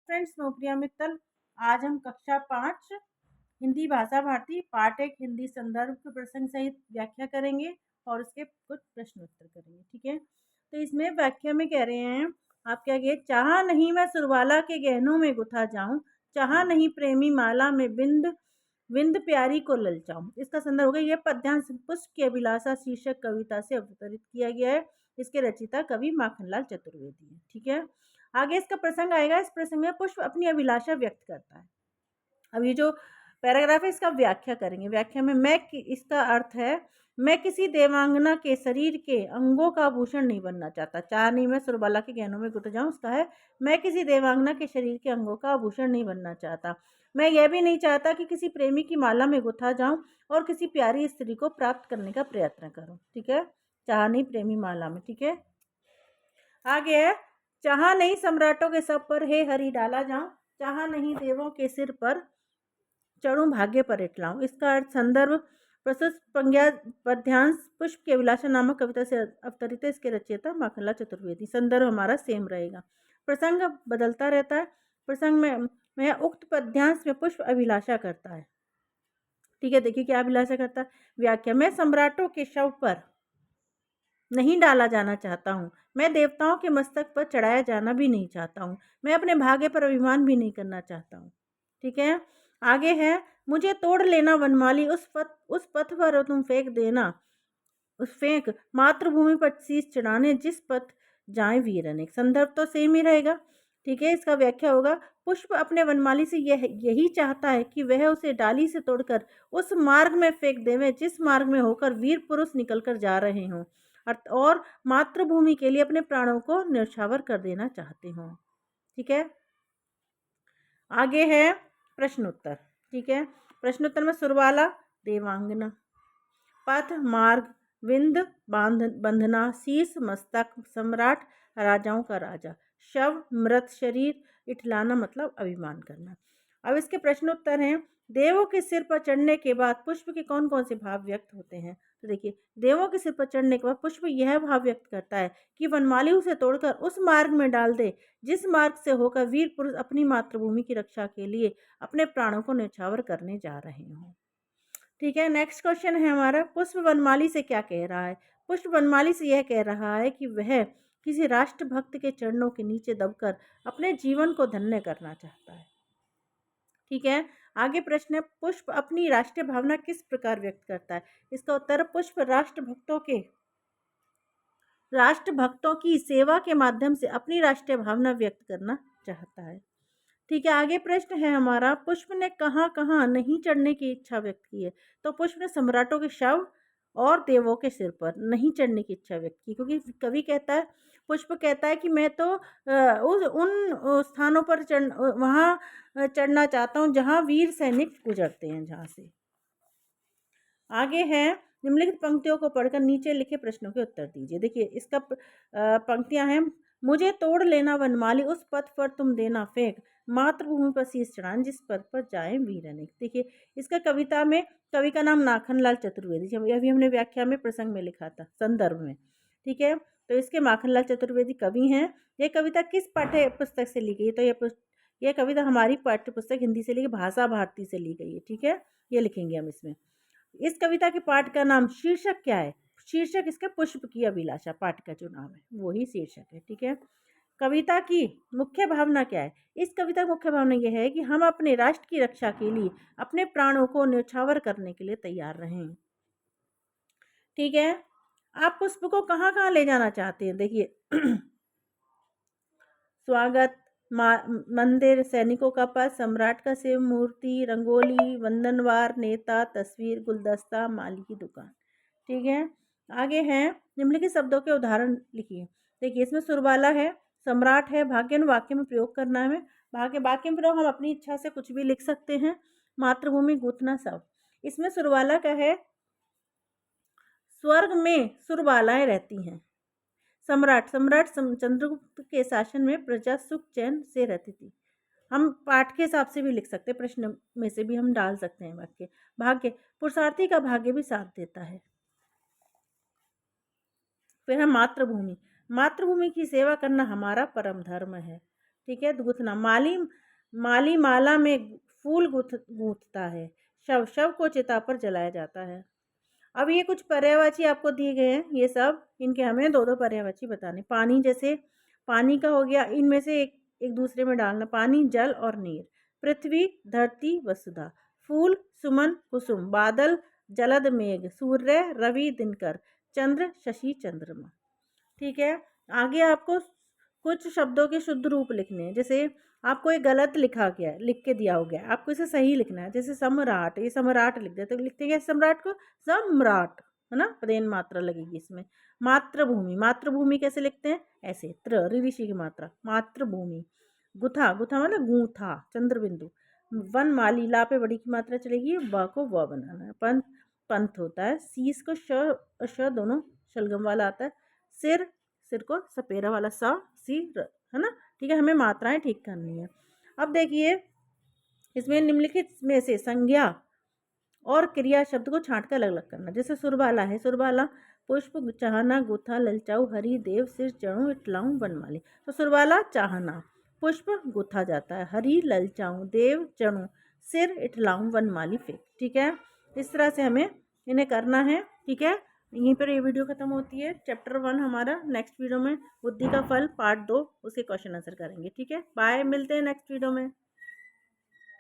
Friends, मैं प्रिया मित्तल। आज हम कक्षा 5 हिंदी भाषा भारती पाठ 1 हिंदी संदर्भ के प्रसंग सहित व्याख्या करेंगे और उसके कुछ प्रश्न उत्तर करेंगे। ठीक है, तो इसमें व्याख्या में कह रहे हैं, आप क्या कहे, चाहा नहीं मैं सुरबाला के गहनों में गुथा जाऊं, चाहा नहीं प्रेमी माला में बिंद विंद प्यारी को ललचाऊं। इसका संदर्भ होगा, यह पद्यांश पुष्प की अभिलाषा शीर्षक कविता से अवतरित किया गया है। इसके रचयिता कवि माखनलाल चतुर्वेदी है। ठीक है, आगे इसका प्रसंग आएगा। इस प्रसंग में पुष्प अपनी अभिलाषा व्यक्त करता है। अब ये जो पैराग्राफ है इसका व्याख्या करेंगे। व्याख्या में इसका अर्थ है, मैं किसी देवांगना के शरीर के अंगों का आभूषण नहीं बनना चाहता। चाह नहीं मैं सुरबाला के गहनों में गुथ जाऊं, उसका है मैं किसी देवांगना के शरीर के अंगों का आभूषण नहीं बनना चाहता। मैं यह भी नहीं चाहता कि किसी प्रेमी की माला में गुथा जाऊं और किसी प्यारी स्त्री को प्राप्त करने का प्रयत्न करूं। ठीक है, चाह नहीं प्रेमी माला में। ठीक है, आगे है, चाहा नहीं सम्राटों के सब पर हे हरि डाला जाऊं, चाहा नहीं देवों के सिर पर चढ़ूं भाग्य पर इटलाऊं। इसका अर्थ संदर्भ प्रस्तुत पद्यांश पुष्प की अभिलाषा नामक कविता से अवतरित है। इसके रचयिता माखनलाल चतुर्वेदी। संदर्भ हमारा सेम रहेगा, प्रसंग बदलता रहता है। प्रसंग में उक्त पद्यांश में पुष्प अभिलाषा करता है। ठीक है, देखिए क्या अभिलाषा करता है। व्याख्या, मैं सम्राटों के शव पर नहीं डाला जाना चाहता हूँ, मैं देवताओं के मस्तक पर चढ़ाया जाना भी नहीं चाहता हूँ, मैं अपने भाग्य पर अभिमान भी नहीं करना चाहता हूँ। ठीक है, आगे है, मुझे तोड़ लेना वनमाली, उस पथ पर तुम फेंक देना, उस फेंक मातृभूमि पर शीश चढ़ाने जिस पथ जाए वीरन। एक संदर्भ तो सेम ही रहेगा। ठीक है, इसका व्याख्या होगा, पुष्प अपने वनमाली से यही चाहता है कि वह उसे डाली से तोड़कर उस मार्ग में फेंक देवे जिस मार्ग में होकर वीर पुरुष निकलकर जा रहे हों और मातृभूमि के लिए अपने प्राणों को न्यौछावर कर देना चाहते हों। ठीक है, आगे है प्रश्नोत्तर। ठीक है, प्रश्नोत्तर में सुरबाला देवांगना, पथ मार्ग, विंद बंधना, शीश मस्तक, सम्राट राजाओं का राजा, शव मृत शरीर, इठलाना मतलब अभिमान करना। अब इसके प्रश्नोत्तर हैं, देवों के सिर पर चढ़ने के बाद पुष्प के कौन कौन से भाव व्यक्त होते हैं। तो देखिए, देवों के सिर पर चढ़ने के बाद पुष्प यह भाव व्यक्त करता है कि वनमाली उसे तोड़कर उस मार्ग में डाल दे जिस मार्ग से होकर वीर पुरुष अपनी मातृभूमि की रक्षा के लिए अपने प्राणों को न्यौछावर करने जा रहे हों। ठीक है, नेक्स्ट क्वेश्चन है हमारा, पुष्प वनमाली से क्या कह रहा है। पुष्प वनमाली से यह कह रहा है कि वह किसी राष्ट्रभक्त के चरणों के नीचे दबकर अपने जीवन को धन्य करना चाहता है। ठीक है, आगे प्रश्न है, पुष्प अपनी राष्ट्रीय भावना किस प्रकार व्यक्त करता है। इसका उत्तर, पुष्प राष्ट्रभक्तों की सेवा के माध्यम से अपनी राष्ट्रीय भावना व्यक्त करना चाहता है। ठीक है, आगे प्रश्न है हमारा, पुष्प ने कहाँ कहाँ नहीं चढ़ने की इच्छा व्यक्त की है। तो पुष्प ने सम्राटों के शव और देवों के सिर पर नहीं चढ़ने की इच्छा व्यक्त की, क्योंकि कवि कहता है, पुष्प कहता है कि मैं तो उन स्थानों पर वहाँ चढ़ना चाहता हूँ जहाँ वीर सैनिक गुजरते हैं, जहाँ से। आगे है, निम्नलिखित पंक्तियों को पढ़कर नीचे लिखे प्रश्नों के उत्तर दीजिए। देखिए, इसका पंक्तियां हैं, मुझे तोड़ लेना वनमाली, उस पथ पर तुम देना फेंक, मातृभूमि पर शीश चढ़ान जिस पथ पर जाए वीरन। देखिए, इसका कविता में कवि का नाम माखनलाल चतुर्वेदी, अभी हमने व्याख्या में प्रसंग में लिखा था संदर्भ में। ठीक है, तो इसके माखनलाल चतुर्वेदी कवि हैं। यह कविता किस पाठ्य पुस्तक से ली गई। तो यह कविता हमारी पाठ्य पुस्तक हिंदी से ली गई, भाषा भारती से ली गई है। ठीक है, ये लिखेंगे हम इसमें। इस कविता के पाठ का नाम, शीर्षक क्या है। शीर्षक इसका पुष्प की अभिलाषा, पाठ का जो नाम है वही शीर्षक है। ठीक है, कविता की मुख्य भावना क्या है। इस कविता की मुख्य भावना यह है कि हम अपने राष्ट्र की रक्षा के लिए अपने प्राणों को न्यौछावर करने के लिए तैयार रहें। ठीक है, आप पुष्प को कहाँ कहाँ ले जाना चाहते हैं। देखिए, स्वागत, मंदिर, सैनिकों का पद, सम्राट का शिव मूर्ति, रंगोली, वंदनवार, नेता, तस्वीर, गुलदस्ता, माली की दुकान। ठीक है, आगे हैं, निम्नलिखित शब्दों के उदाहरण लिखिए। देखिए, इसमें सुरबाला है, सम्राट है, भाग्य वाक्य में प्रयोग करना है। वाक्य में प्रयोग हम अपनी इच्छा से कुछ भी लिख सकते हैं। मातृभूमि, गूंथना, सब। इसमें सुरबाला का है, स्वर्ग में सुरबालाएं रहती हैं। सम्राट चंद्रगुप्त के शासन में प्रजा सुख चैन से रहती थी। हम पाठ के हिसाब से भी लिख सकते हैं, प्रश्न में से भी हम डाल सकते हैं वाक्य। भाग्य, पुरुषार्थी का भाग्य भी साथ देता है। फिर है मातृभूमि, मातृभूमि की सेवा करना हमारा परम धर्म है। ठीक है। गूथना, माली माली माला में फूल गूथता है। शव, शव को चिता पर जलाया जाता है। अब ये कुछ पर्यायवाची आपको दिए गए हैं, ये सब इनके हमें दो दो पर्यायवाची बताने। पानी, जैसे पानी का हो गया, इनमें से एक एक दूसरे में डालना, पानी, जल और नीर। पृथ्वी, धरती, वसुधा। फूल, सुमन, कुसुम। बादल, जलद मेघ। सूर्य, रवि, दिनकर। चंद्र, शशि, चंद्रमा। ठीक है। आगे आपको कुछ शब्दों के शुद्ध रूप लिखने हैं। जैसे आपको एक गलत लिखा गया है, लिख के दिया हो गया, आपको इसे सही लिखना है। जैसे सम्राट, ये सम्राट लिख दे तो लिखते हैं सम्राट को सम्राट, है ना, पदेन मात्रा लगेगी इसमें। मातृभूमि, मातृभूमि कैसे लिखते हैं, ऐसे, ऋषि की मात्रा, मातृभूमि। गुथा, गुथा मतलब गूथा, चंद्र बिंदु। वन माली, ला पे बड़ी की मात्रा चलेगी, व को व बनाना है। पंथ, पंथ होता है। शीस को श और श दोनों शलगम वाला आता है। सिर, सिर को सपेरा वाला सा, सिर, है ना। ठीक है, हमें मात्राएं ठीक करनी है। अब देखिए, इसमें निम्नलिखित में से संज्ञा और क्रिया शब्द को छांट कर अलग अलग करना। जैसे सुरबाला है, सुरबाला पुष्प, चाहना, गुथा, ललचाऊ, हरि, देव, सिर, चणु, इटलाऊ, वनमाली। तो सुरबाला चाहना, पुष्प गुथा जाता है, हरि, ललचाऊ, देव, चणु, सिर, इटलाऊ, वनमाली, फेंक। ठीक है, इस तरह से हमें इन्हें करना है। ठीक है, यहीं पर ये वीडियो खत्म होती है। चैप्टर 1 हमारा। नेक्स्ट वीडियो में बुद्धि का फल पार्ट 2 उसके क्वेश्चन आंसर करेंगे। ठीक है, बाय, मिलते हैं नेक्स्ट वीडियो में।